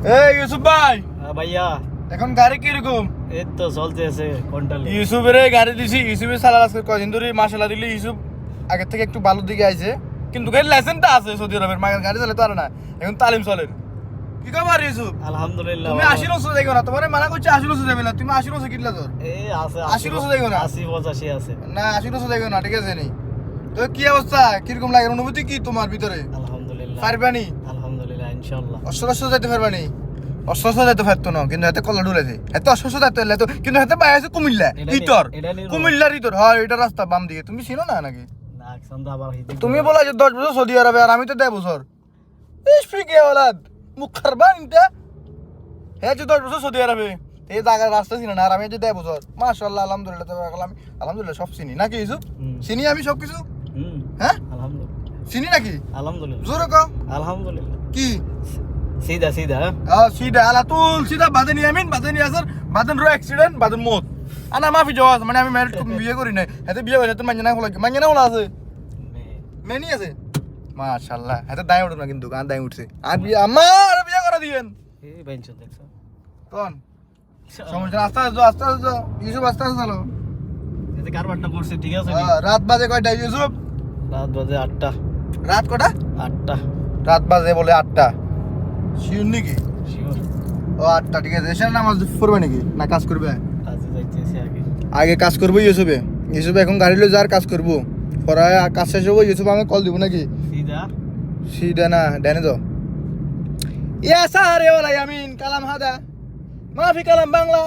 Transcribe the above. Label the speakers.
Speaker 1: এই ইউসুফ ভাই,
Speaker 2: ভাইয়া
Speaker 1: এখন গাড়ি কিরকম?
Speaker 2: এই তো চলতেছে কোনটালে।
Speaker 1: ইউসুফের গাড়ি দিছি, ইউসুফের সালার আজকে কদিন ধরে মাশাআল্লাহ দিলি। ইউসুফ আগের থেকে একটু ভালো দিকে আইছে, কিন্তু গাড়ির লাইসেন্সটা আছে সৌদি আরবের, মাগের গাড়ি চালাতে পারে না, এখন তালিম চলে। কি খবর ইউসুফ?
Speaker 2: আলহামদুলিল্লাহ।
Speaker 1: তুমি 80 বছর যাইগো না, তোমারে মানা করছি 80 বছর যাবে না, তুমি 80 বছর কিটলা তোর?
Speaker 2: এই আছে
Speaker 1: 80 বছর যাইগো না?
Speaker 2: 80 85 আছে।
Speaker 1: না 80 বছর যাইগো না, ঠিক আছে নি? তো কি অবস্থা, কিরকম লাগে, অনুভূতি কি তোমার ভিতরে?
Speaker 2: আলহামদুলিল্লাহ।
Speaker 1: পারবানি?
Speaker 2: আলহামদুলিল্লাহ ইনশাআল্লাহ।
Speaker 1: অস্ত্র যাইতে পারবানি? অস্ত্র যাইতে পারতো না, কিন্তু এতে কল্লা ডুলেছে, এত অস্ত্র যাইতে হলে তো, কিন্তু এতে পাই আছে কুমিল্লা ইতর, কুমিল্লার ইতর। হয় এটা রাস্তা বাম দিকে, তুমি চিনো না নাকি?
Speaker 2: না একসাথে আবার
Speaker 1: তুমি বলা যে 10 বছর সৌদি আরবে, আর আমি তো 10 বছর। ইস ফিকে ওলাদ মুখ খারবান ইনটা। হ্যাঁ যে 10 বছর সৌদি আরবে, এই জায়গার রাস্তা চিনি না, আর আমি যে 10 বছর। মাশাআল্লাহ আলহামদুলিল্লাহ, আমি আলহামদুলিল্লাহ সব চিনি নাকি ইউসুফ? চিনি আমি সব কিছু। হ্যাঁ
Speaker 2: আলহামদুলিল্লাহ।
Speaker 1: চিনি নাকি?
Speaker 2: আলহামদুলিল্লাহ।
Speaker 1: জোরে কও।
Speaker 2: আলহামদুলিল্লাহ।
Speaker 1: কি
Speaker 2: সিধা সিধা
Speaker 1: সিধা আলাতুল সিধা, বাদেন ইয়ামিন, বাদেন ইয়াসার, বাদেন রো অ্যাক্সিডেন্ট, বাদেন মত। আনা মাফি জওয়াজ, মানে আমি ম্যারিড বিয়ে করি নাই, হাতে বিয়ে হইছে তো মাঞ্জানা হলা আছে, মেনি আছে। মাশাআল্লাহ, হাতে দাই উঠে না, কিন্তু গান দাই উঠছে। আর বিয়ে আমার বিয়ে করে দিবেন
Speaker 2: এই বেঞ্চন দেখছো
Speaker 1: কোন সমস্যা? আস্তে আস্তে আস্তে আস্তে ইউসুফ, আস্তে আস্তে চলো।
Speaker 2: এতে কারবারটা করছে ঠিক আছে।
Speaker 1: রাত বাজে কয়টা ইউসুফ?
Speaker 2: রাত বাজে 8টা।
Speaker 1: রাত কটা?
Speaker 2: 8টা।
Speaker 1: রাত বাজে বলে 8টা? শিওর নাকি?
Speaker 2: শিওর।
Speaker 1: ও 8টা, ঠিক আছে। এসে নামাজ পড়বে নাকি না কাজ করবে?
Speaker 2: কাজে যাইতেছি আগে।
Speaker 1: আগে কাজ করবো ইউসুফে। ইউসুফ এখন গাড়ি লয়ে যার কাজ করবো, পরে কাজ শেষ হবো। ইউসুফ আমি কল দিব নাকি?
Speaker 2: সিধা
Speaker 1: সিধা না ডানে তো। ইয়া সারে ওয়ালা ইয়ামিন, কালাম হাদা মাফি কালাম বাংলা।